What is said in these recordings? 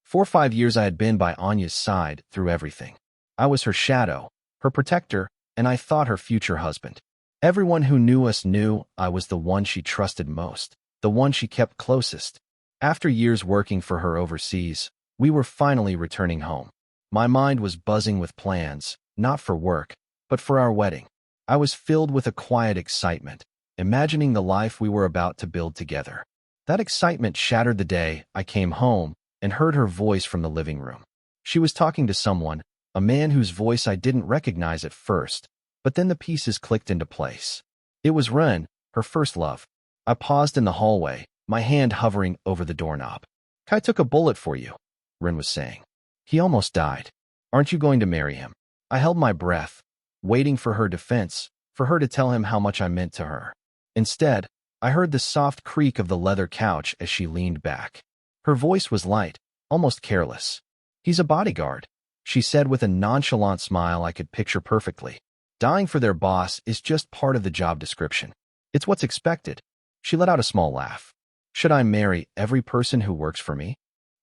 For 5 years I had been by Anya's side through everything. I was her shadow, her protector, and I thought her future husband. Everyone who knew us knew I was the one she trusted most, the one she kept closest. After years working for her overseas, we were finally returning home. My mind was buzzing with plans, not for work, but for our wedding. I was filled with a quiet excitement, imagining the life we were about to build together. That excitement shattered the day I came home and heard her voice from the living room. She was talking to someone, a man whose voice I didn't recognize at first, but then the pieces clicked into place. It was Ren, her first love. I paused in the hallway, my hand hovering over the doorknob. "Kai took a bullet for you," Ren was saying. "He almost died. Aren't you going to marry him?" I held my breath, waiting for her defense, for her to tell him how much I meant to her. Instead, I heard the soft creak of the leather couch as she leaned back. Her voice was light, almost careless. "He's a bodyguard," she said with a nonchalant smile I could picture perfectly. "Dying for their boss is just part of the job description. It's what's expected." She let out a small laugh. "Should I marry every person who works for me?"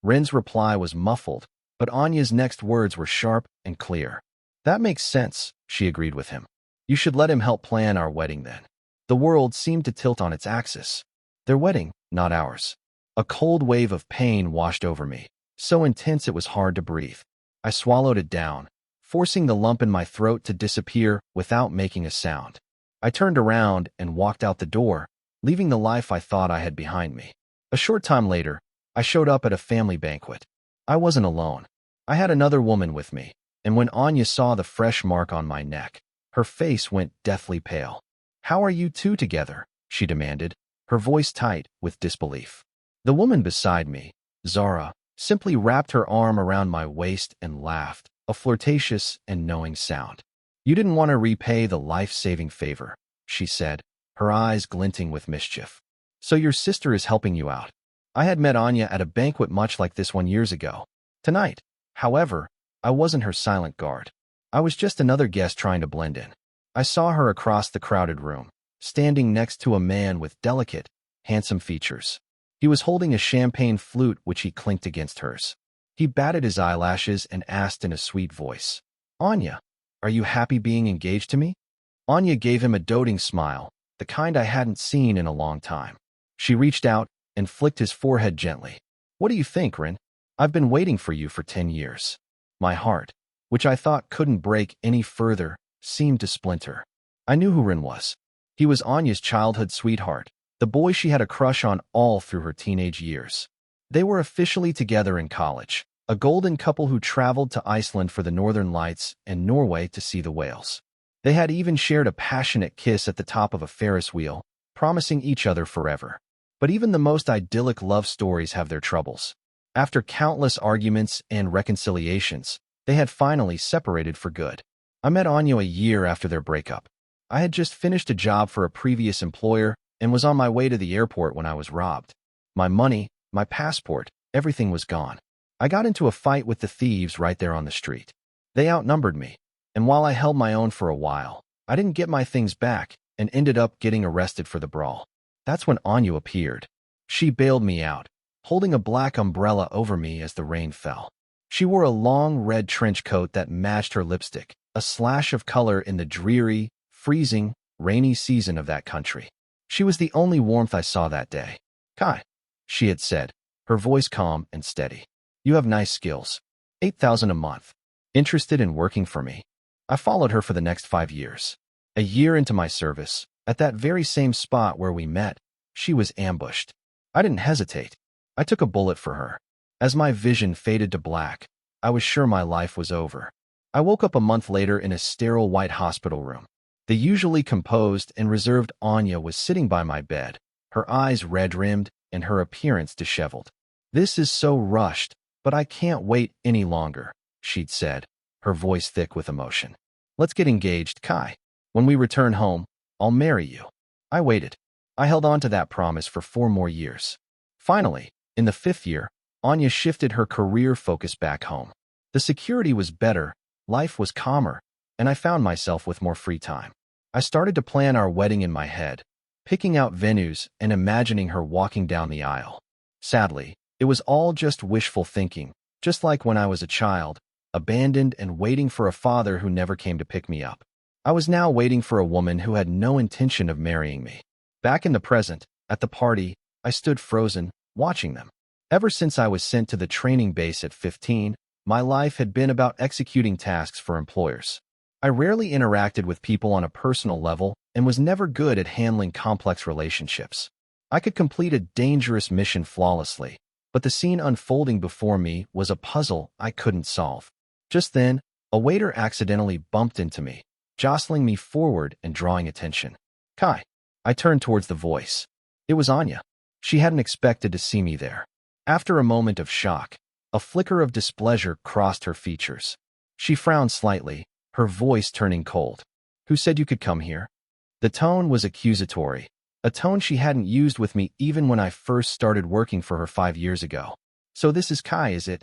Ren's reply was muffled, but Anya's next words were sharp and clear. "That makes sense," she agreed with him. "You should let him help plan our wedding then." The world seemed to tilt on its axis. Their wedding, not ours. A cold wave of pain washed over me, so intense it was hard to breathe. I swallowed it down, forcing the lump in my throat to disappear without making a sound. I turned around and walked out the door, leaving the life I thought I had behind me. A short time later, I showed up at a family banquet. I wasn't alone. I had another woman with me, and when Anya saw the fresh mark on my neck, her face went deathly pale. "How are you two together?" she demanded, her voice tight with disbelief. The woman beside me, Zara, simply wrapped her arm around my waist and laughed, a flirtatious and knowing sound. "You didn't want to repay the life-saving favor," she said, her eyes glinting with mischief. "So your sister is helping you out." I had met Anya at a banquet much like this one years ago. Tonight, however, I wasn't her silent guard. I was just another guest trying to blend in. I saw her across the crowded room, standing next to a man with delicate, handsome features. He was holding a champagne flute which he clinked against hers. He batted his eyelashes and asked in a sweet voice, "Anya, are you happy being engaged to me?" Anya gave him a doting smile, the kind I hadn't seen in a long time. She reached out and flicked his forehead gently. "What do you think, Rin? I've been waiting for you for 10 years. My heart, which I thought couldn't break any further, seemed to splinter. I knew who Rin was. He was Anya's childhood sweetheart, the boy she had a crush on all through her teenage years. They were officially together in college, a golden couple who traveled to Iceland for the Northern Lights and Norway to see the whales. They had even shared a passionate kiss at the top of a Ferris wheel, promising each other forever. But even the most idyllic love stories have their troubles. After countless arguments and reconciliations, they had finally separated for good. I met Anya a year after their breakup. I had just finished a job for a previous employer and was on my way to the airport when I was robbed. My money, my passport, everything was gone. I got into a fight with the thieves right there on the street. They outnumbered me, and while I held my own for a while, I didn't get my things back and ended up getting arrested for the brawl. That's when Anya appeared. She bailed me out, holding a black umbrella over me as the rain fell. She wore a long red trench coat that matched her lipstick, a slash of color in the dreary, freezing, rainy season of that country. She was the only warmth I saw that day. "Kai," she had said, her voice calm and steady. "You have nice skills. 8,000 a month. Interested in working for me?" I followed her for the next 5 years. A year into my service, at that very same spot where we met, she was ambushed. I didn't hesitate. I took a bullet for her. As my vision faded to black, I was sure my life was over. I woke up a month later in a sterile white hospital room. The usually composed and reserved Anya was sitting by my bed, her eyes red-rimmed and her appearance disheveled. "This is so rushed, but I can't wait any longer," she'd said, her voice thick with emotion. "Let's get engaged, Kai. When we return home, I'll marry you." I waited. I held on to that promise for 4 more years. Finally, in the 5th year, Anya shifted her career focus back home. The security was better, life was calmer, and I found myself with more free time. I started to plan our wedding in my head, picking out venues and imagining her walking down the aisle. Sadly, it was all just wishful thinking, Just like when I was a child, abandoned and waiting for a father who never came to pick me up. I was now waiting for a woman who had no intention of marrying me. Back in the present, at the party, I stood frozen, watching them. Ever since I was sent to the training base at 15, my life had been about executing tasks for employers. I rarely interacted with people on a personal level and was never good at handling complex relationships. I could complete a dangerous mission flawlessly, but the scene unfolding before me was a puzzle I couldn't solve. Just then, a waiter accidentally bumped into me, jostling me forward and drawing attention. Kai. I turned towards the voice. It was Anya. She hadn't expected to see me there. After a moment of shock, a flicker of displeasure crossed her features. She frowned slightly, her voice turning cold. Who said you could come here? The tone was accusatory, a tone she hadn't used with me even when I first started working for her 5 years ago. So this is Kai, is it?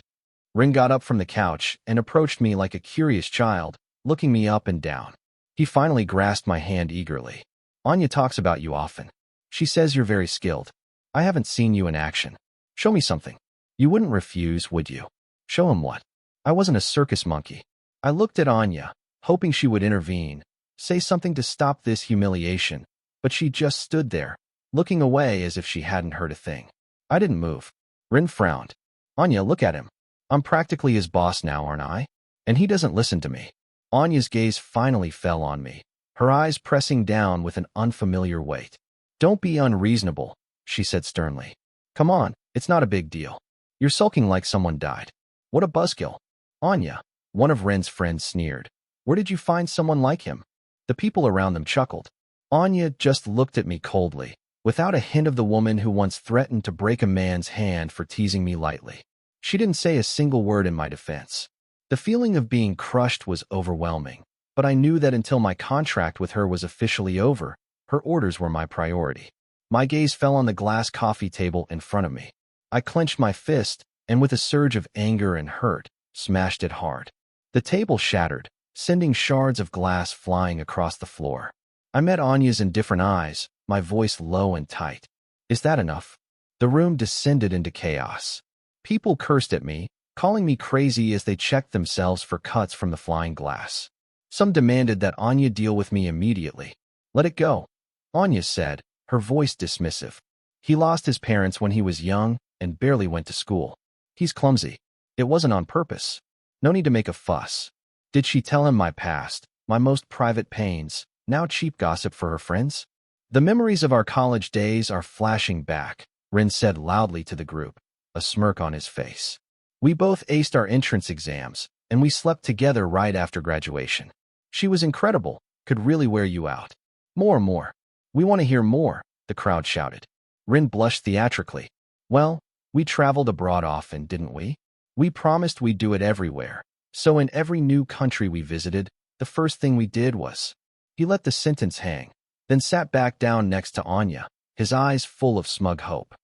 Rin got up from the couch and approached me like a curious child, looking me up and down. He finally grasped my hand eagerly. Anya talks about you often. She says you're very skilled. I haven't seen you in action. Show me something. You wouldn't refuse, would you? Show him what? I wasn't a circus monkey. I looked at Anya, hoping she would intervene, say something to stop this humiliation, but she just stood there, looking away as if she hadn't heard a thing. I didn't move. Rin frowned. Anya, look at him. I'm practically his boss now, aren't I? And he doesn't listen to me. Anya's gaze finally fell on me, her eyes pressing down with an unfamiliar weight. Don't be unreasonable, she said sternly. Come on, it's not a big deal. You're sulking like someone died. What a buzzkill. Anya, one of Ren's friends sneered. Where did you find someone like him? The people around them chuckled. Anya just looked at me coldly, without a hint of the woman who once threatened to break a man's hand for teasing me lightly. She didn't say a single word in my defense. The feeling of being crushed was overwhelming, but I knew that until my contract with her was officially over, her orders were my priority. My gaze fell on the glass coffee table in front of me. I clenched my fist, and with a surge of anger and hurt, smashed it hard. The table shattered, sending shards of glass flying across the floor. I met Anya's indifferent eyes, my voice low and tight. Is that enough? The room descended into chaos. People cursed at me, calling me crazy as they checked themselves for cuts from the flying glass. Some demanded that Anya deal with me immediately. Let it go, Anya said, her voice dismissive. He lost his parents when he was young and barely went to school. He's clumsy. It wasn't on purpose. No need to make a fuss. Did she tell him my past, my most private pains, now cheap gossip for her friends? The memories of our college days are flashing back, Rin said loudly to the group, a smirk on his face. We both aced our entrance exams, and we slept together right after graduation. She was incredible, could really wear you out. More. We want to hear more, the crowd shouted. Rin blushed theatrically. Well, we traveled abroad often, didn't we? We promised we'd do it everywhere. So in every new country we visited, the first thing we did was... He let the sentence hang, then sat back down next to Anya, his eyes full of smug hope.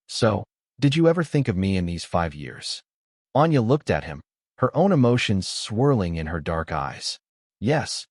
So, did you ever think of me in these 5 years? Anya looked at him, her own emotions swirling in her dark eyes. Yes.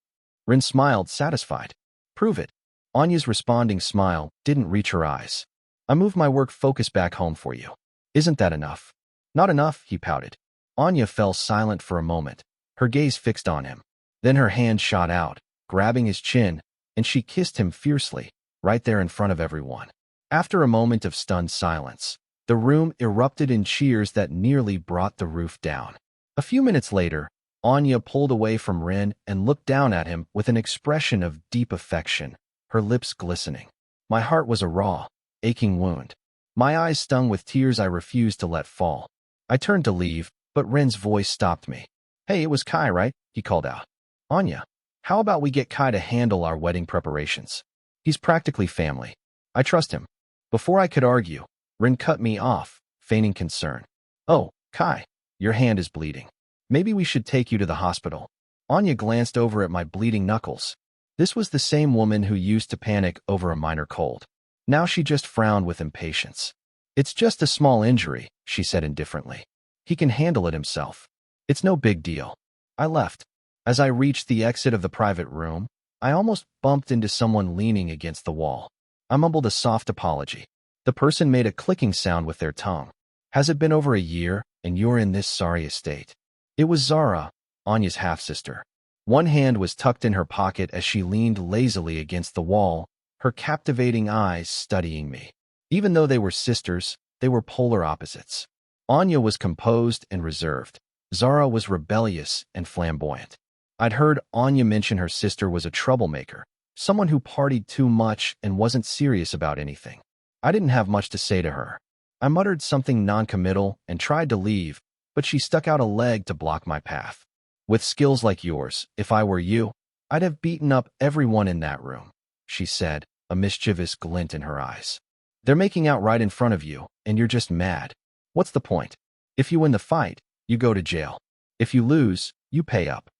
Rin smiled, satisfied. Prove it. Anya's responding smile didn't reach her eyes. I moved my work focus back home for you. Isn't that enough? Not enough, he pouted. Anya fell silent for a moment, her gaze fixed on him. Then her hand shot out, grabbing his chin, and she kissed him fiercely, right there in front of everyone. After a moment of stunned silence, the room erupted in cheers that nearly brought the roof down. A few minutes later, Anya pulled away from Rin and looked down at him with an expression of deep affection, her lips glistening. My heart was a raw, aching wound. My eyes stung with tears I refused to let fall. I turned to leave, but Rin's voice stopped me. Hey, it was Kai, right? He called out. Anya, how about we get Kai to handle our wedding preparations? He's practically family. I trust him. Before I could argue, Rin cut me off, feigning concern. Oh, Kai, your hand is bleeding. Maybe we should take you to the hospital. Anya glanced over at my bleeding knuckles. This was the same woman who used to panic over a minor cold. Now she just frowned with impatience. It's just a small injury, she said indifferently. He can handle it himself. It's no big deal. I left. As I reached the exit of the private room, I almost bumped into someone leaning against the wall. I mumbled a soft apology. The person made a clicking sound with their tongue. Has it been over a year, and you're in this sorry estate? It was Zara, Anya's half-sister. One hand was tucked in her pocket as she leaned lazily against the wall, her captivating eyes studying me. Even though they were sisters, they were polar opposites. Anya was composed and reserved. Zara was rebellious and flamboyant. I'd heard Anya mention her sister was a troublemaker, someone who partied too much and wasn't serious about anything. I didn't have much to say to her. I muttered something noncommittal and tried to leave, but she stuck out a leg to block my path. With skills like yours, if I were you, I'd have beaten up everyone in that room, she said, a mischievous glint in her eyes. They're making out right in front of you, and you're just mad. What's the point? If you win the fight, you go to jail. If you lose, you pay up.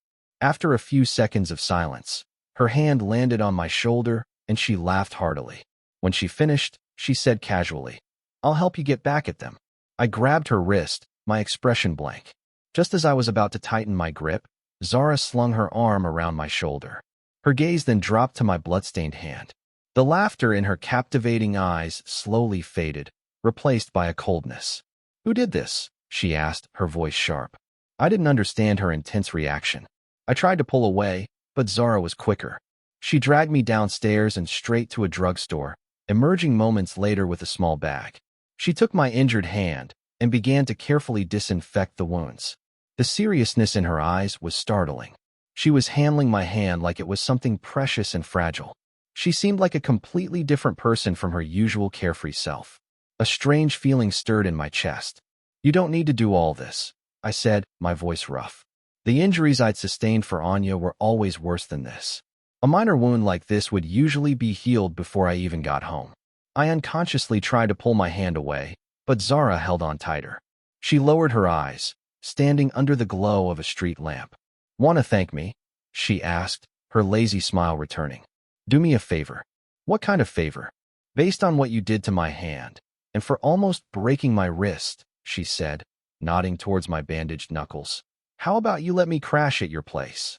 After a few seconds of silence, her hand landed on my shoulder, and she laughed heartily. When she finished, she said casually, "I'll help you get back at them." I grabbed her wrist, my expression blank. Just as I was about to tighten my grip, Zara slung her arm around my shoulder. Her gaze then dropped to my bloodstained hand. The laughter in her captivating eyes slowly faded, replaced by a coldness. "Who did this?" she asked, her voice sharp. I didn't understand her intense reaction. I tried to pull away, but Zara was quicker. She dragged me downstairs and straight to a drugstore, emerging moments later with a small bag. She took my injured hand and began to carefully disinfect the wounds. The seriousness in her eyes was startling. She was handling my hand like it was something precious and fragile. She seemed like a completely different person from her usual carefree self. A strange feeling stirred in my chest. "You don't need to do all this," I said, my voice rough. The injuries I'd sustained for Anya were always worse than this. A minor wound like this would usually be healed before I even got home. I unconsciously tried to pull my hand away, but Zara held on tighter. She lowered her eyes, standing under the glow of a street lamp. "Want to thank me?" she asked, her lazy smile returning. "Do me a favor." "What kind of favor?" "Based on what you did to my hand, and for almost breaking my wrist," she said, nodding towards my bandaged knuckles. "How about you let me crash at your place?"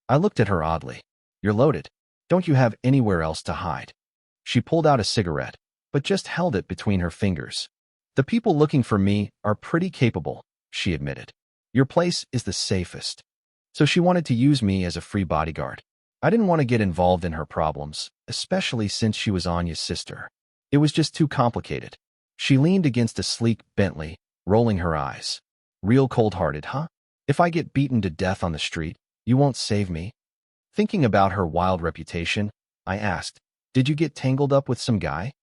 I looked at her oddly. "You're loaded. Don't you have anywhere else to hide?" She pulled out a cigarette, but just held it between her fingers. "The people looking for me are pretty capable," she admitted. "Your place is the safest." So she wanted to use me as a free bodyguard. I didn't want to get involved in her problems, especially since she was Anya's sister. It was just too complicated. She leaned against a sleek Bentley, rolling her eyes. "Real cold-hearted, huh? If I get beaten to death on the street, you won't save me?" Thinking about her wild reputation, I asked, "Did you get tangled up with some guy?"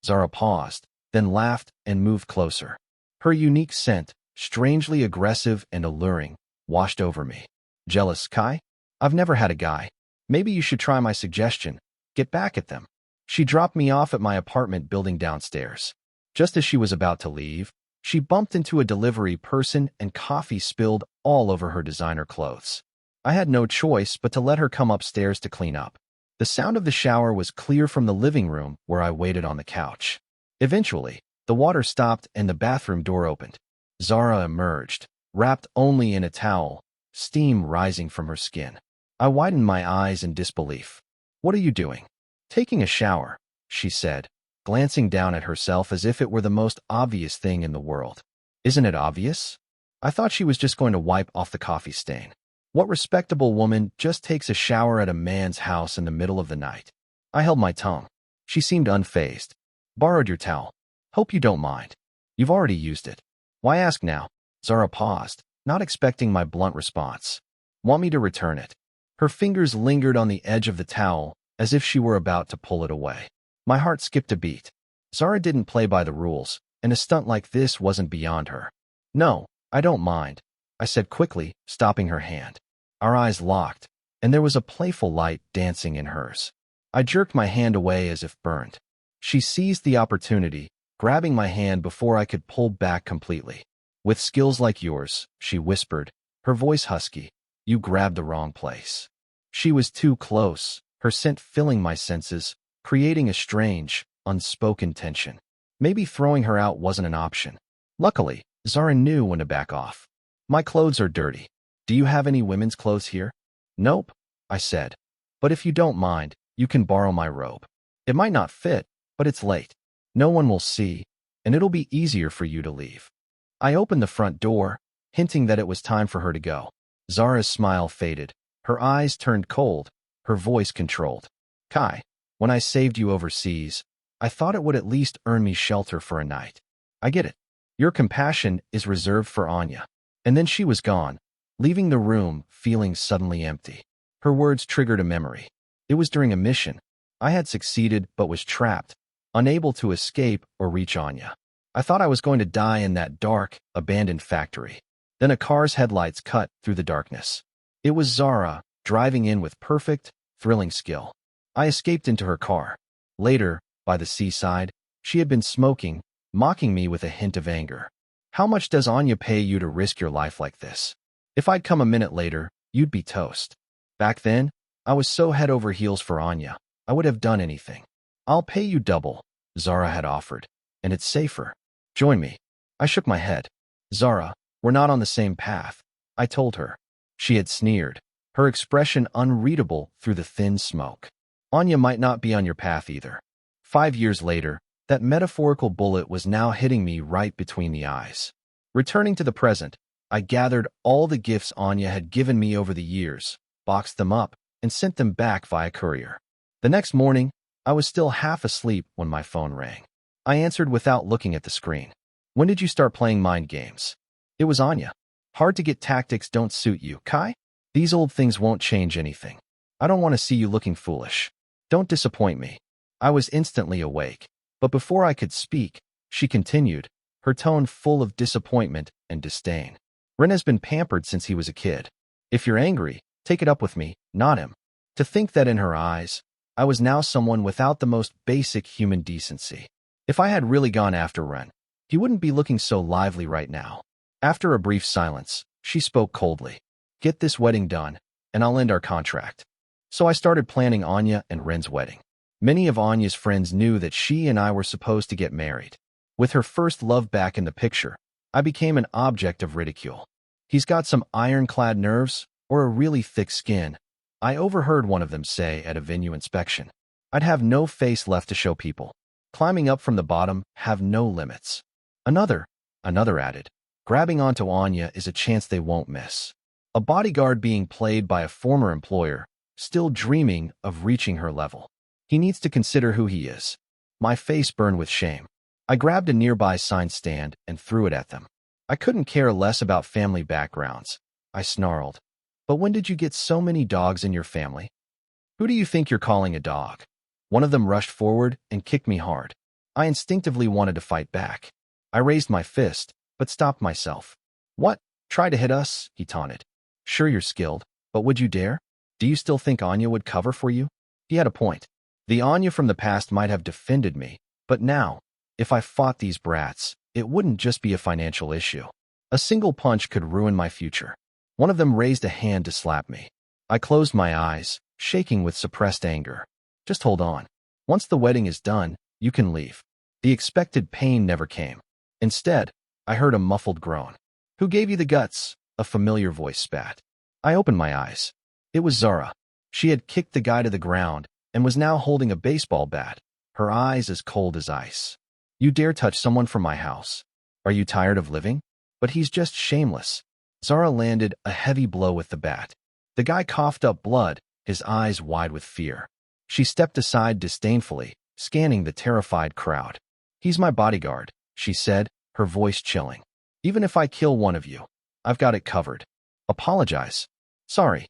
Zara paused, then laughed and moved closer. Her unique scent, strangely aggressive and alluring, washed over me. "Jealous, Kai? I've never had a guy. Maybe you should try my suggestion. Get back at them." She dropped me off at my apartment building downstairs. Just as she was about to leave, she bumped into a delivery person and coffee spilled all over her designer clothes. I had no choice but to let her come upstairs to clean up. The sound of the shower was clear from the living room where I waited on the couch. Eventually, the water stopped and the bathroom door opened. Zara emerged, wrapped only in a towel, steam rising from her skin. I widened my eyes in disbelief. "What are you doing?" "Taking a shower," she said, glancing down at herself as if it were the most obvious thing in the world. "Isn't it obvious?" I thought she was just going to wipe off the coffee stain. What respectable woman just takes a shower at a man's house in the middle of the night? I held my tongue. She seemed unfazed. "Borrowed your towel. Hope you don't mind. You've already used it." "Why ask now?" Zara paused, not expecting my blunt response. "Want me to return it?" Her fingers lingered on the edge of the towel, as if she were about to pull it away. My heart skipped a beat. Zara didn't play by the rules, and a stunt like this wasn't beyond her. "No, I don't mind," I said quickly, stopping her hand. Our eyes locked, and there was a playful light dancing in hers. I jerked my hand away as if burned. She seized the opportunity, grabbing my hand before I could pull back completely. "With skills like yours," she whispered, her voice husky, "you grabbed the wrong place." She was too close, her scent filling my senses, creating a strange, unspoken tension. Maybe throwing her out wasn't an option. Luckily, Zara knew when to back off. "My clothes are dirty. Do you have any women's clothes here?" "Nope," I said. "But if you don't mind, you can borrow my robe. It might not fit, but it's late. No one will see, and it'll be easier for you to leave." I opened the front door, hinting that it was time for her to go. Zara's smile faded. Her eyes turned cold, her voice controlled. Kai, when I saved you overseas, I thought it would at least earn me shelter for a night. I get it. Your compassion is reserved for Anya. And then she was gone, leaving the room feeling suddenly empty. Her words triggered a memory. It was during a mission. I had succeeded but was trapped, unable to escape or reach Anya. I thought I was going to die in that dark, abandoned factory. Then a car's headlights cut through the darkness. It was Zara, driving in with perfect, thrilling skill. I escaped into her car. Later, by the seaside, she had been smoking, mocking me with a hint of anger. How much does Anya pay you to risk your life like this? If I'd come a minute later, you'd be toast. Back then, I was so head over heels for Anya, I would have done anything. I'll pay you double, Zara had offered, and it's safer. Join me. I shook my head. Zara, we're not on the same path, I told her. She had sneered, her expression unreadable through the thin smoke. Anya might not be on your path either. 5 years later, that metaphorical bullet was now hitting me right between the eyes. Returning to the present, I gathered all the gifts Anya had given me over the years, boxed them up, and sent them back via courier. The next morning, I was still half asleep when my phone rang. I answered without looking at the screen. When did you start playing mind games? It was Anya. Hard-to-get tactics don't suit you, Kai? These old things won't change anything. I don't want to see you looking foolish. Don't disappoint me. I was instantly awake. But before I could speak, she continued, her tone full of disappointment and disdain. Ren has been pampered since he was a kid. If you're angry, take it up with me, not him. To think that in her eyes, I was now someone without the most basic human decency. If I had really gone after Ren, he wouldn't be looking so lively right now. After a brief silence, she spoke coldly. Get this wedding done, and I'll end our contract. So I started planning Anya and Ren's wedding. Many of Anya's friends knew that she and I were supposed to get married. With her first love back in the picture, I became an object of ridicule. He's got some ironclad nerves or a really thick skin, I overheard one of them say at a venue inspection. I'd have no face left to show people. Climbing up from the bottom have no limits. Another added, grabbing onto Anya is a chance they won't miss. A bodyguard being played by a former employer, still dreaming of reaching her level. He needs to consider who he is. My face burned with shame. I grabbed a nearby sign stand and threw it at them. I couldn't care less about family backgrounds. I snarled. But when did you get so many dogs in your family? Who do you think you're calling a dog? One of them rushed forward and kicked me hard. I instinctively wanted to fight back. I raised my fist, but stopped myself. What? Try to hit us? He taunted. Sure you're skilled, but would you dare? Do you still think Anya would cover for you? He had a point. The Anya from the past might have defended me, but now, if I fought these brats, it wouldn't just be a financial issue. A single punch could ruin my future. One of them raised a hand to slap me. I closed my eyes, shaking with suppressed anger. Just hold on. Once the wedding is done, you can leave. The expected pain never came. Instead, I heard a muffled groan. Who gave you the guts? A familiar voice spat. I opened my eyes. It was Zara. She had kicked the guy to the ground and was now holding a baseball bat, her eyes as cold as ice. You dare touch someone from my house? Are you tired of living? But he's just shameless. Zara landed a heavy blow with the bat. The guy coughed up blood, his eyes wide with fear. She stepped aside disdainfully, scanning the terrified crowd. He's my bodyguard, she said, her voice chilling. Even if I kill one of you, I've got it covered. Apologize. Sorry,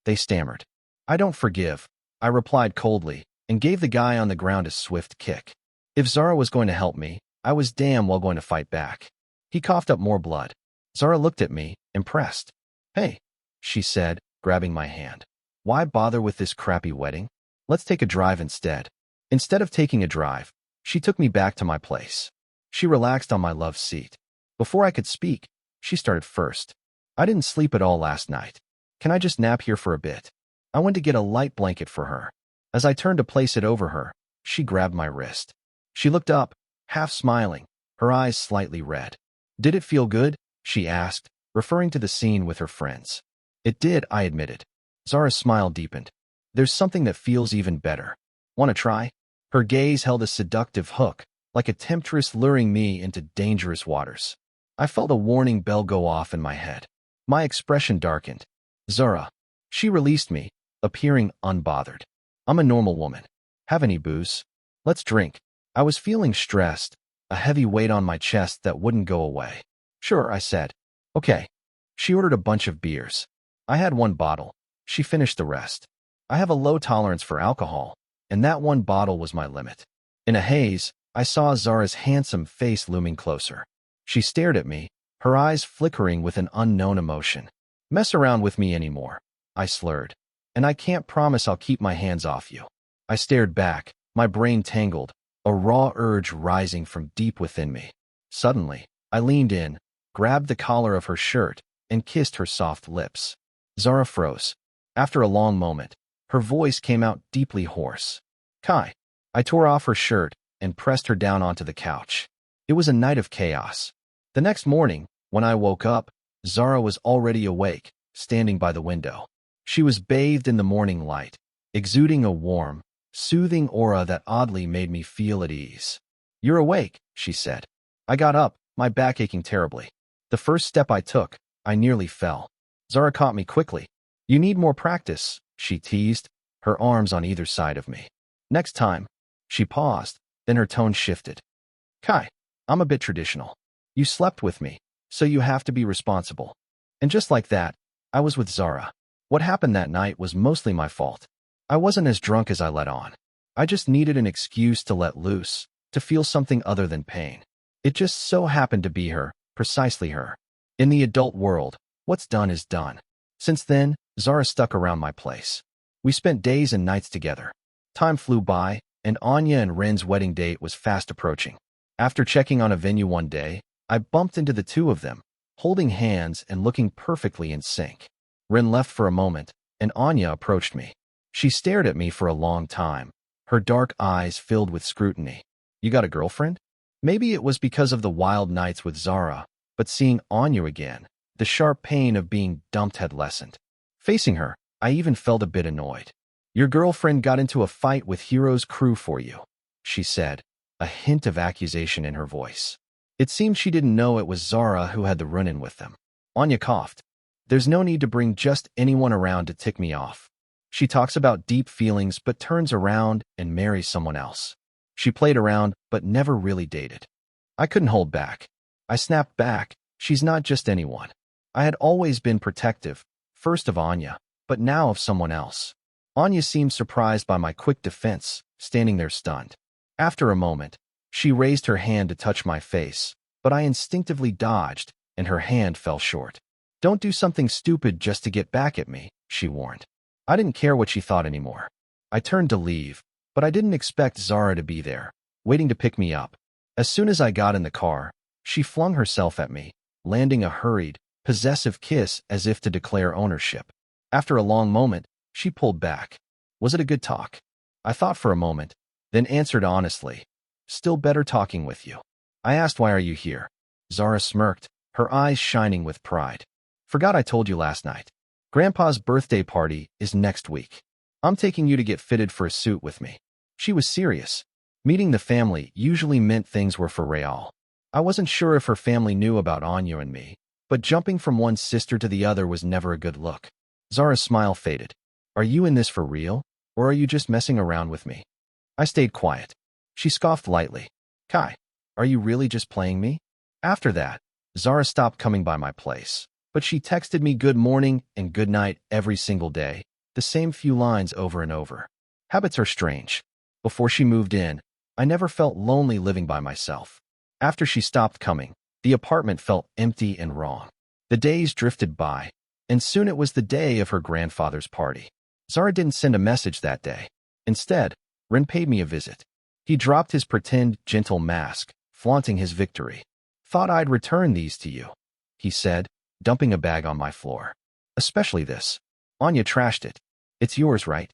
they stammered. I don't forgive, I replied coldly, and gave the guy on the ground a swift kick. If Zara was going to help me, I was damn well going to fight back. He coughed up more blood. Zara looked at me, impressed. Hey, she said, grabbing my hand. Why bother with this crappy wedding? Let's take a drive instead. Instead of taking a drive, she took me back to my place. She relaxed on my love seat. Before I could speak, she started first. I didn't sleep at all last night. Can I just nap here for a bit? I went to get a light blanket for her. As I turned to place it over her, she grabbed my wrist. She looked up, half smiling, her eyes slightly red. Did it feel good? She asked, referring to the scene with her friends. It did, I admitted. Zara's smile deepened. There's something that feels even better. Want to try? Her gaze held a seductive hook, like a temptress luring me into dangerous waters. I felt a warning bell go off in my head. My expression darkened. Zara. She released me, appearing unbothered. I'm a normal woman. Have any booze? Let's drink. I was feeling stressed, a heavy weight on my chest that wouldn't go away. Sure, I said. Okay. She ordered a bunch of beers. I had one bottle. She finished the rest. I have a low tolerance for alcohol, and that one bottle was my limit. In a haze, I saw Zara's handsome face looming closer. She stared at me, her eyes flickering with an unknown emotion. Mess around with me anymore, I slurred. And I can't promise I'll keep my hands off you. I stared back, my brain tangled, a raw urge rising from deep within me. Suddenly, I leaned in, grabbed the collar of her shirt, and kissed her soft lips. Zara froze. After a long moment, her voice came out deeply hoarse. Kai. I tore off her shirt and pressed her down onto the couch. It was a night of chaos. The next morning, when I woke up, Zara was already awake, standing by the window. She was bathed in the morning light, exuding a warm, soothing aura that oddly made me feel at ease. You're awake, she said. I got up, my back aching terribly. The first step I took, I nearly fell. Zara caught me quickly. You need more practice, she teased, her arms on either side of me. Next time. She paused, then her tone shifted. Kai, I'm a bit traditional. You slept with me, so you have to be responsible. And just like that, I was with Zara. What happened that night was mostly my fault. I wasn't as drunk as I let on. I just needed an excuse to let loose, to feel something other than pain. It just so happened to be her, precisely her. In the adult world, what's done is done. Since then, Zara stuck around my place. We spent days and nights together. Time flew by, and Anya and Ren's wedding date was fast approaching. After checking on a venue one day, I bumped into the two of them, holding hands and looking perfectly in sync. Ren left for a moment, and Anya approached me. She stared at me for a long time, her dark eyes filled with scrutiny. You got a girlfriend? Maybe it was because of the wild nights with Zara, but seeing Anya again, the sharp pain of being dumped had lessened. Facing her, I even felt a bit annoyed. Your girlfriend got into a fight with Hero's crew for you, she said, a hint of accusation in her voice. It seemed she didn't know it was Zara who had the run-in with them. Anya coughed. There's no need to bring just anyone around to tick me off. She talks about deep feelings but turns around and marries someone else. She played around but never really dated. I couldn't hold back. I snapped back. She's not just anyone. I had always been protective, first of Anya, but now of someone else. Anya seemed surprised by my quick defense, standing there stunned. After a moment, she raised her hand to touch my face, but I instinctively dodged, and her hand fell short. Don't do something stupid just to get back at me, she warned. I didn't care what she thought anymore. I turned to leave, but I didn't expect Zara to be there, waiting to pick me up. As soon as I got in the car, she flung herself at me, landing a hurried, possessive kiss as if to declare ownership. After a long moment, she pulled back. Was it a good talk? I thought for a moment, then answered honestly. Still better talking with you. I asked, why are you here? Zara smirked, her eyes shining with pride. Forgot I told you last night. Grandpa's birthday party is next week. I'm taking you to get fitted for a suit with me. She was serious. Meeting the family usually meant things were for real. I wasn't sure if her family knew about Anya and me, but jumping from one sister to the other was never a good look. Zara's smile faded. Are you in this for real, or are you just messing around with me? I stayed quiet. She scoffed lightly. Kai, are you really just playing me? After that, Zara stopped coming by my place, but she texted me good morning and good night every single day, the same few lines over and over. Habits are strange. Before she moved in, I never felt lonely living by myself. After she stopped coming, the apartment felt empty and wrong. The days drifted by, and soon it was the day of her grandfather's party. Zara didn't send a message that day. Instead, Ren paid me a visit. He dropped his pretend gentle mask, flaunting his victory. Thought I'd return these to you, he said, dumping a bag on my floor. Especially this. Anya trashed it. It's yours, right?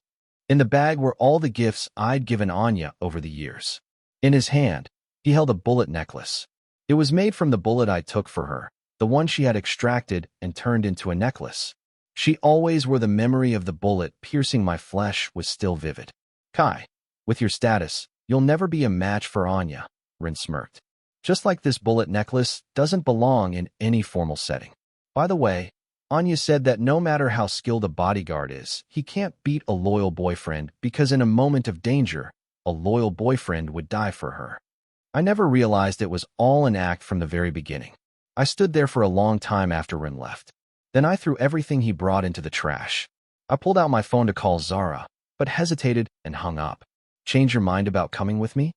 In the bag were all the gifts I'd given Anya over the years. In his hand, he held a bullet necklace. It was made from the bullet I took for her, the one she had extracted and turned into a necklace. She always wore the memory of the bullet piercing my flesh was still vivid. Kai, with your status, you'll never be a match for Anya, Ren smirked. Just like this bullet necklace doesn't belong in any formal setting. By the way, Anya said that no matter how skilled a bodyguard is, he can't beat a loyal boyfriend because in a moment of danger, a loyal boyfriend would die for her. I never realized it was all an act from the very beginning. I stood there for a long time after Rin left. Then I threw everything he brought into the trash. I pulled out my phone to call Zara, but hesitated and hung up. Change your mind about coming with me?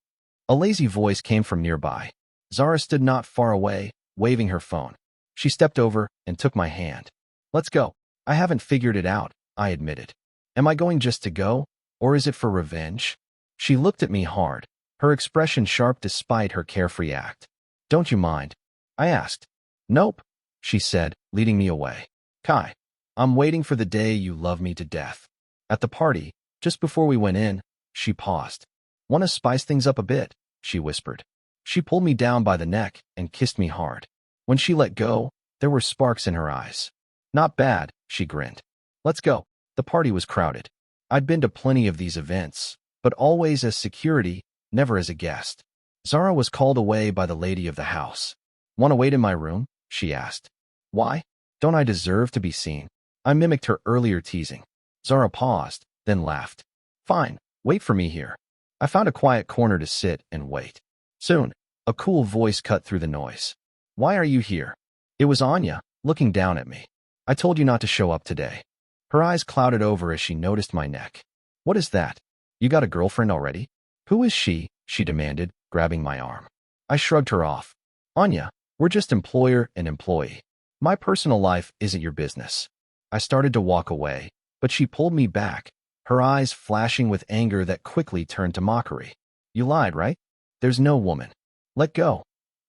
A lazy voice came from nearby. Zara stood not far away, waving her phone. She stepped over and took my hand. Let's go. I haven't figured it out, I admitted. Am I going just to go, or is it for revenge? She looked at me hard, her expression sharp despite her carefree act. Don't you mind? I asked. Nope, she said, leading me away. Kai, I'm waiting for the day you love me to death. At the party, just before we went in, she paused. Want to spice things up a bit, she whispered. She pulled me down by the neck and kissed me hard. When she let go, there were sparks in her eyes. Not bad, she grinned. Let's go. The party was crowded. I'd been to plenty of these events, but always as security, never as a guest. Zara was called away by the lady of the house. Want to wait in my room? She asked. Why? Don't I deserve to be seen? I mimicked her earlier teasing. Zara paused, then laughed. Fine, wait for me here. I found a quiet corner to sit and wait. Soon, a cool voice cut through the noise. Why are you here? It was Anya, looking down at me. I told you not to show up today. Her eyes clouded over as she noticed my neck. What is that? You got a girlfriend already? Who is she? She demanded, grabbing my arm. I shrugged her off. Anya, we're just employer and employee. My personal life isn't your business. I started to walk away, but she pulled me back, her eyes flashing with anger that quickly turned to mockery. You lied, right? There's no woman. Let go,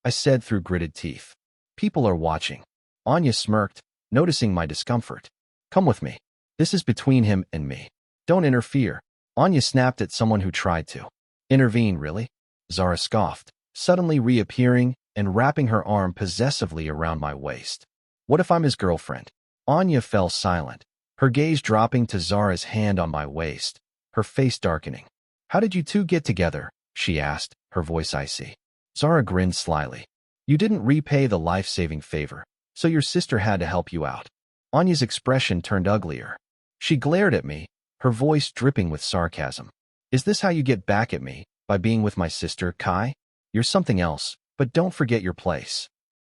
I said through gritted teeth. People are watching. Anya smirked, noticing my discomfort. Come with me. This is between him and me. Don't interfere. Anya snapped at someone who tried to. Intervene, really? Zara scoffed, suddenly reappearing and wrapping her arm possessively around my waist. What if I'm his girlfriend? Anya fell silent, her gaze dropping to Zara's hand on my waist, her face darkening. How did you two get together? She asked, her voice icy. Zara grinned slyly. You didn't repay the life-saving favor, so your sister had to help you out. Anya's expression turned uglier. She glared at me, her voice dripping with sarcasm. Is this how you get back at me, by being with my sister, Kai? You're something else, but don't forget your place.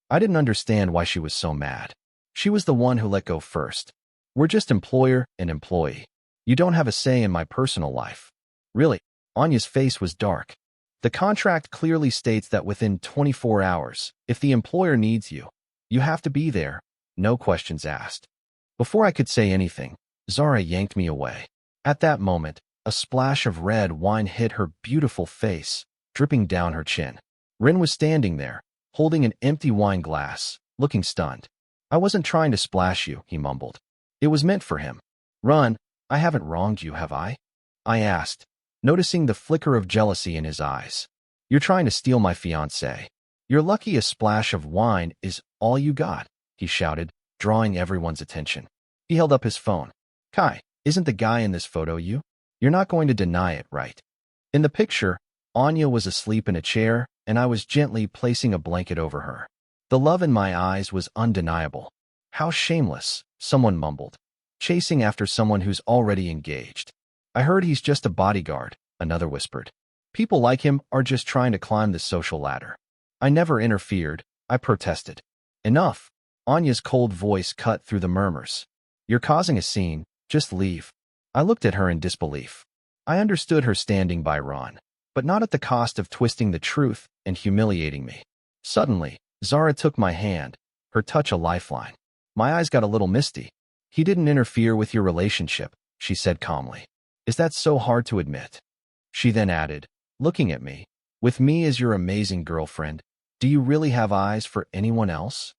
I didn't understand why she was so mad. She was the one who let go first. We're just employer and employee. You don't have a say in my personal life. Really? Anya's face was dark. The contract clearly states that within 24 hours, if the employer needs you, you have to be there, no questions asked. Before I could say anything, Zara yanked me away. At that moment, a splash of red wine hit her beautiful face, dripping down her chin. Rin was standing there, holding an empty wine glass, looking stunned. I wasn't trying to splash you, he mumbled. It was meant for him. Run, I haven't wronged you, have I? I asked, noticing the flicker of jealousy in his eyes. You're trying to steal my fiancé. You're lucky a splash of wine is all you got, he shouted, drawing everyone's attention. He held up his phone. Kai, isn't the guy in this photo you? You're not going to deny it, right? In the picture, Anya was asleep in a chair, and I was gently placing a blanket over her. The love in my eyes was undeniable. How shameless, someone mumbled. Chasing after someone who's already engaged. I heard he's just a bodyguard, another whispered. People like him are just trying to climb the social ladder. I never interfered, I protested. Enough. Anya's cold voice cut through the murmurs. You're causing a scene, just leave. I looked at her in disbelief. I understood her standing by Ron, but not at the cost of twisting the truth and humiliating me. Suddenly, Zara took my hand, her touch a lifeline. My eyes got a little misty. He didn't interfere with your relationship, she said calmly. Is that so hard to admit? She then added, looking at me, with me as your amazing girlfriend, do you really have eyes for anyone else?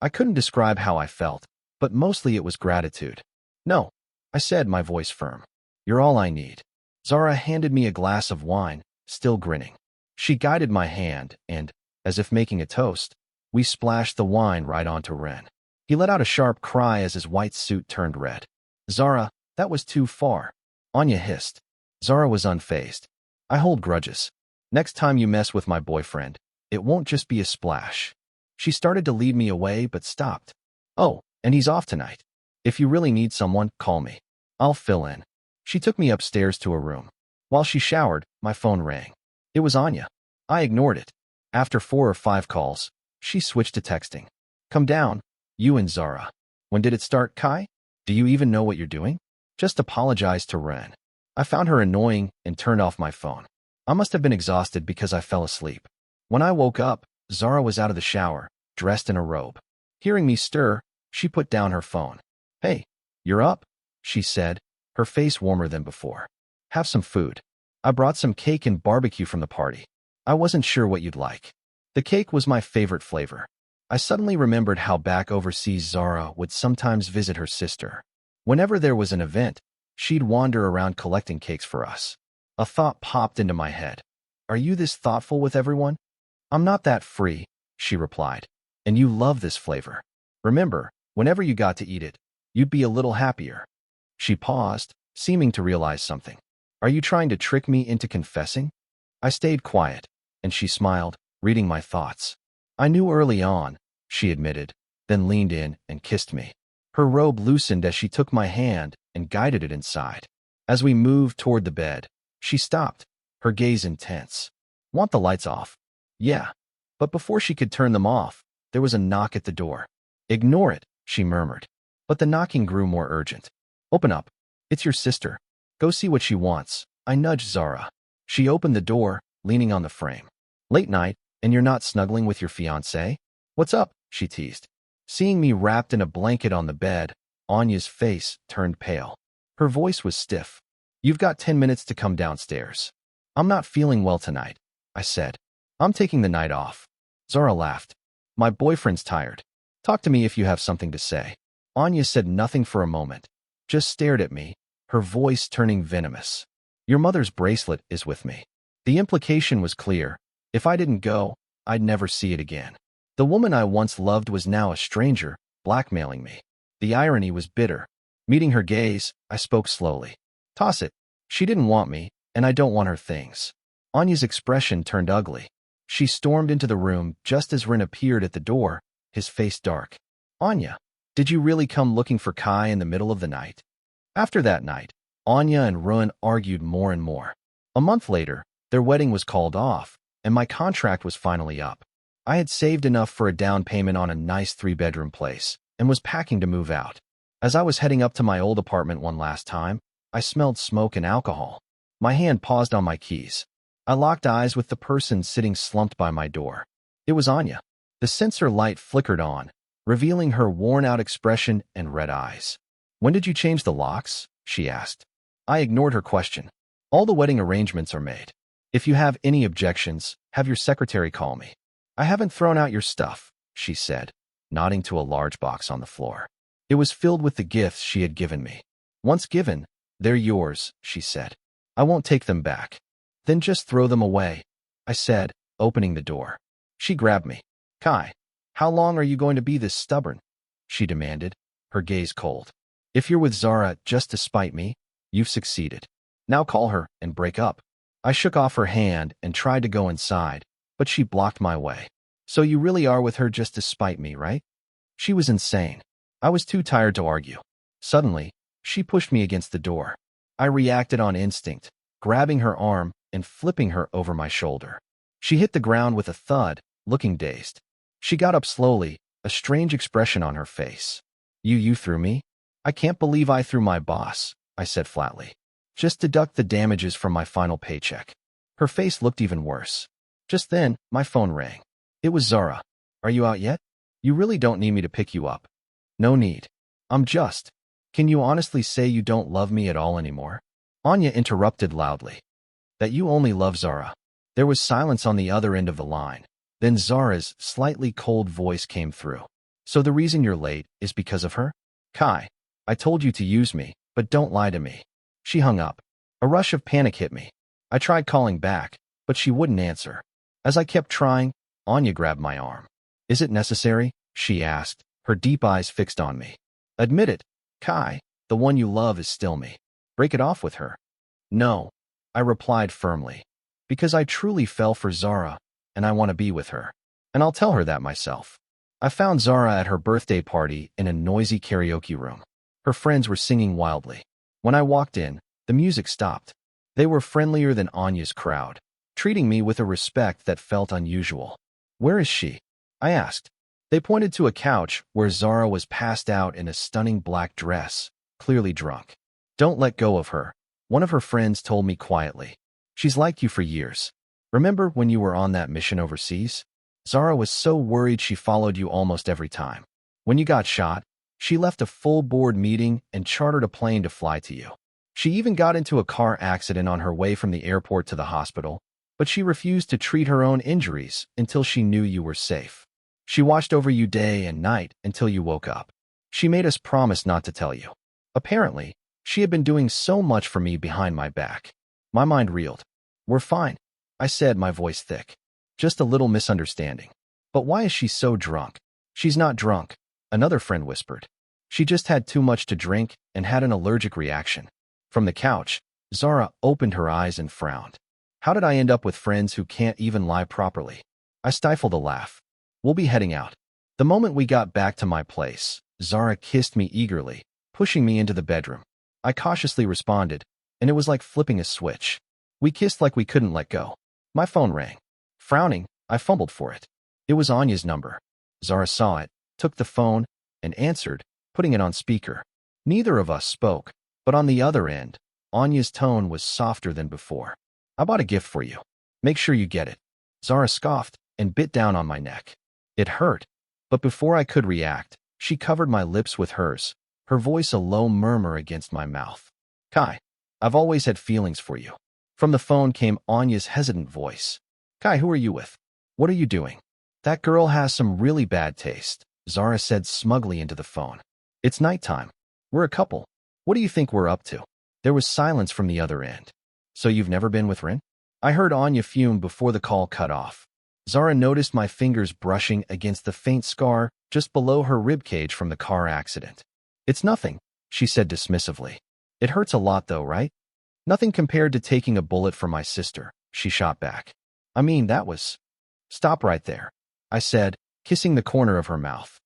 I couldn't describe how I felt, but mostly it was gratitude. No, I said, my voice firm. You're all I need. Zara handed me a glass of wine, still grinning. She guided my hand, and, as if making a toast, we splashed the wine right onto Ren. He let out a sharp cry as his white suit turned red. Zara, that was too far. Anya hissed. Zara was unfazed. I hold grudges. Next time you mess with my boyfriend, It won't just be a splash. She started to lead me away but stopped. Oh, and he's off tonight. If you really need someone, call me. I'll fill in. She took me upstairs to a room. While she showered, my phone rang. It was Anya. I ignored it. After 4 or 5 calls, she switched to texting. Come down, you and Zara. When did it start, Kai? Do you even know what you're doing? Just apologize to Ren. I found her annoying and turned off my phone. I must have been exhausted because I fell asleep. When I woke up, Zara was out of the shower, dressed in a robe. Hearing me stir, she put down her phone. Hey, you're up, she said, her face warmer than before. Have some food. I brought some cake and barbecue from the party. I wasn't sure what you'd like. The cake was my favorite flavor. I suddenly remembered how back overseas Zara would sometimes visit her sister. Whenever there was an event, she'd wander around collecting cakes for us. A thought popped into my head. Are you this thoughtful with everyone? I'm not that free, she replied. And you love this flavor. Remember, whenever you got to eat it, you'd be a little happier. She paused, seeming to realize something. Are you trying to trick me into confessing? I stayed quiet, and she smiled, reading my thoughts. I knew early on, she admitted, then leaned in and kissed me. Her robe loosened as she took my hand and guided it inside. As we moved toward the bed, she stopped, her gaze intense. Want the lights off? Yeah. But before she could turn them off, there was a knock at the door. Ignore it, she murmured. But the knocking grew more urgent. Open up. It's your sister. Go see what she wants. I nudged Zara. She opened the door, leaning on the frame. Late night, and you're not snuggling with your fiancé? What's up? She teased. Seeing me wrapped in a blanket on the bed, Anya's face turned pale. Her voice was stiff. You've got 10 minutes to come downstairs. I'm not feeling well tonight, I said. I'm taking the night off. Zara laughed. My boyfriend's tired. Talk to me if you have something to say. Anya said nothing for a moment, just stared at me, her voice turning venomous. Your mother's bracelet is with me. The implication was clear. If I didn't go, I'd never see it again. The woman I once loved was now a stranger, blackmailing me. The irony was bitter. Meeting her gaze, I spoke slowly. Toss it. She didn't want me, and I don't want her things. Anya's expression turned ugly. She stormed into the room just as Rin appeared at the door, his face dark. Anya, did you really come looking for Kai in the middle of the night? After that night, Anya and Rin argued more and more. A month later, their wedding was called off, and my contract was finally up. I had saved enough for a down payment on a nice 3-bedroom place, and was packing to move out. As I was heading up to my old apartment one last time, I smelled smoke and alcohol. My hand paused on my keys. I locked eyes with the person sitting slumped by my door. It was Anya. The sensor light flickered on, revealing her worn-out expression and red eyes. When did you change the locks? She asked. I ignored her question. All the wedding arrangements are made. If you have any objections, have your secretary call me. I haven't thrown out your stuff, she said, nodding to a large box on the floor. It was filled with the gifts she had given me. Once given, they're yours, she said. I won't take them back. Then just throw them away, I said, opening the door. She grabbed me. Kai, how long are you going to be this stubborn? She demanded, her gaze cold. If you're with Zara just to spite me, you've succeeded. Now call her and break up. I shook off her hand and tried to go inside, but she blocked my way. So you really are with her just to spite me, right? She was insane. I was too tired to argue. Suddenly, she pushed me against the door. I reacted on instinct, grabbing her arm and flipping her over my shoulder. She hit the ground with a thud, looking dazed. She got up slowly, a strange expression on her face. You threw me? I can't believe I threw my boss, I said flatly. Just deduct the damages from my final paycheck. Her face looked even worse. Just then, my phone rang. It was Zara. Are you out yet? You really don't need me to pick you up. No need. I'm just. Can you honestly say you don't love me at all anymore? Anya interrupted loudly. That you only love Zara. There was silence on the other end of the line. Then Zara's slightly cold voice came through. So the reason you're late is because of her? Kai, I told you to use me, but don't lie to me. She hung up. A rush of panic hit me. I tried calling back, but she wouldn't answer. As I kept trying, Anya grabbed my arm. Is it necessary? She asked, her deep eyes fixed on me. Admit it, Kai, the one you love is still me. Break it off with her. No, I replied firmly. Because I truly fell for Zara, and and I want to be with her. And I'll tell her that myself. I found Zara at her birthday party in a noisy karaoke room. Her friends were singing wildly. When I walked in, the music stopped. They were friendlier than Anya's crowd, treating me with a respect that felt unusual. "Where is she?" I asked. They pointed to a couch where Zara was passed out in a stunning black dress, clearly drunk. "Don't let go of her," one of her friends told me quietly. "She's liked you for years. Remember when you were on that mission overseas? Zara was so worried she followed you almost every time. When you got shot, she left a full board meeting and chartered a plane to fly to you. She even got into a car accident on her way from the airport to the hospital, but she refused to treat her own injuries until she knew you were safe. She watched over you day and night until you woke up. She made us promise not to tell you. Apparently, she had been doing so much for me behind my back." My mind reeled. "We're fine," I said, my voice thick. "Just a little misunderstanding." "But why is she so drunk?" "She's not drunk," another friend whispered. "She just had too much to drink and had an allergic reaction." From the couch, Zara opened her eyes and frowned. "How did I end up with friends who can't even lie properly?" I stifled a laugh. "We'll be heading out." The moment we got back to my place, Zara kissed me eagerly, pushing me into the bedroom. I cautiously responded, and it was like flipping a switch. We kissed like we couldn't let go. My phone rang. Frowning, I fumbled for it. It was Anya's number. Zara saw it, took the phone, and answered, putting it on speaker. Neither of us spoke, but on the other end, Anya's tone was softer than before. "I bought a gift for you. Make sure you get it." Zara scoffed and bit down on my neck. It hurt, but before I could react, she covered my lips with hers, her voice a low murmur against my mouth. "Kai, I've always had feelings for you." From the phone came Anya's hesitant voice. "Kai, who are you with? What are you doing?" "That girl has some really bad taste," Zara said smugly into the phone. "It's nighttime. We're a couple. What do you think we're up to?" There was silence from the other end. "So you've never been with Rin?" I heard Anya fume before the call cut off. Zara noticed my fingers brushing against the faint scar just below her ribcage from the car accident. "It's nothing," she said dismissively. "It hurts a lot though, right?" "Nothing compared to taking a bullet for my sister," she shot back. "I mean, that was—" "Stop right there," I said, kissing the corner of her mouth.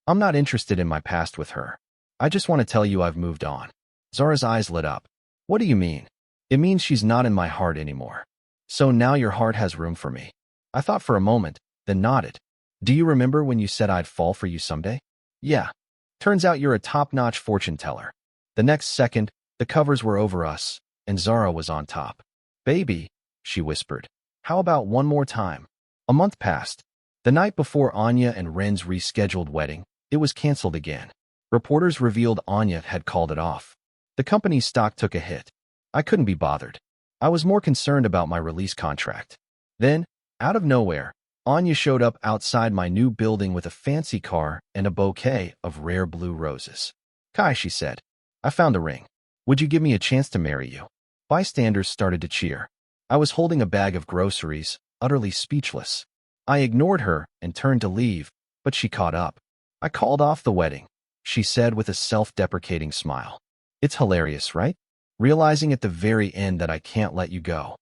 "I'm not interested in my past with her. I just want to tell you I've moved on." Zara's eyes lit up. "What do you mean?" "It means she's not in my heart anymore." "So now your heart has room for me." I thought for a moment, then nodded. "Do you remember when you said I'd fall for you someday?" "Yeah. Turns out you're a top-notch fortune teller." The next second, the covers were over us, and Zara was on top. "Baby," she whispered, "how about one more time?" A month passed. The night before Anya and Ren's rescheduled wedding, it was canceled again. Reporters revealed Anya had called it off. The company's stock took a hit. I couldn't be bothered. I was more concerned about my release contract. Then, out of nowhere, Anya showed up outside my new building with a fancy car and a bouquet of rare blue roses. "Kai," she said, "I found the ring. Would you give me a chance to marry you?" Bystanders started to cheer. I was holding a bag of groceries, utterly speechless. I ignored her and turned to leave, but she caught up. "I called off the wedding," she said with a self-deprecating smile. "It's hilarious, right? Realizing at the very end that I can't let you go."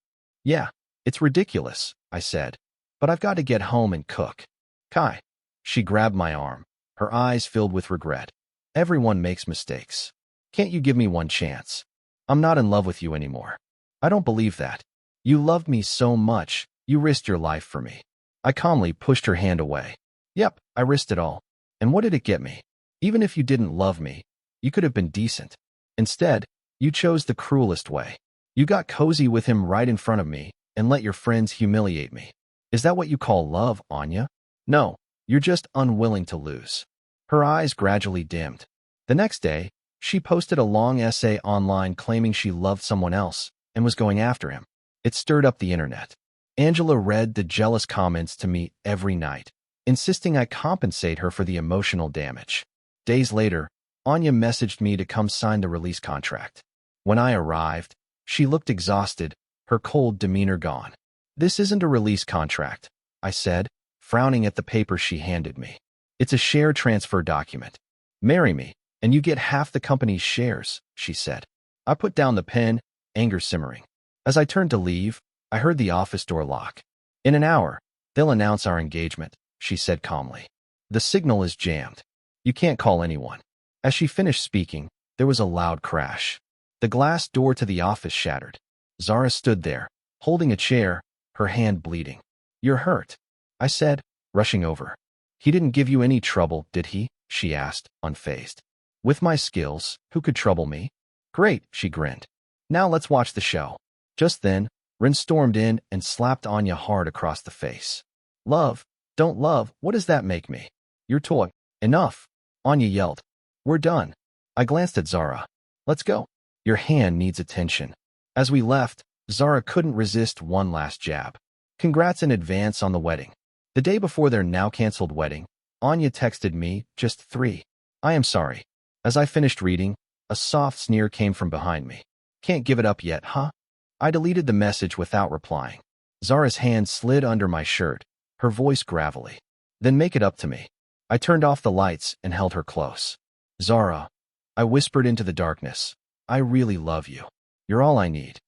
"Yeah, it's ridiculous," I said, "but I've got to get home and cook." "Kai." She grabbed my arm, her eyes filled with regret. "Everyone makes mistakes. Can't you give me one chance? I'm not in love with you anymore." "I don't believe that. You loved me so much, you risked your life for me." I calmly pushed her hand away. "Yep, I risked it all. And what did it get me? Even if you didn't love me, you could have been decent. Instead, you chose the cruelest way. You got cozy with him right in front of me and let your friends humiliate me. Is that what you call love, Anya? No, you're just unwilling to lose." Her eyes gradually dimmed. The next day, she posted a long essay online claiming she loved someone else and was going after him. It stirred up the internet. Angela read the jealous comments to me every night, insisting I compensate her for the emotional damage. Days later, Anya messaged me to come sign the release contract. When I arrived, she looked exhausted, her cold demeanor gone. "This isn't a release contract," I said, frowning at the paper she handed me. "It's a share transfer document. Marry me, and you get half the company's shares," she said. I put down the pen, anger simmering. As I turned to leave, I heard the office door lock. In an hour, They'll announce our engagement, she said calmly. The signal is jammed. You can't call anyone. As she finished speaking, there was a loud crash. The glass door to the office shattered. Zara stood there, holding a chair, her hand bleeding. You're hurt, I said, rushing over. He didn't give you any trouble, did he? She asked, unfazed. With my skills, who could trouble me? Great, she grinned. Now let's watch the show. Just then, Rin stormed in and slapped Anya hard across the face. Love, don't love, what does that make me? Your toy. Enough, Anya yelled. We're done. I glanced at Zara. Let's go. Your hand needs attention. As we left, Zara couldn't resist one last jab. Congrats in advance on the wedding. The day before their now-canceled wedding, Anya texted me, just 3. I am sorry. As I finished reading, a soft sneer came from behind me. Can't give it up yet, huh? I deleted the message without replying. Zara's hand slid under my shirt, her voice gravelly. Then make it up to me. I turned off the lights and held her close. Zara, I whispered into the darkness. I really love you. You're all I need.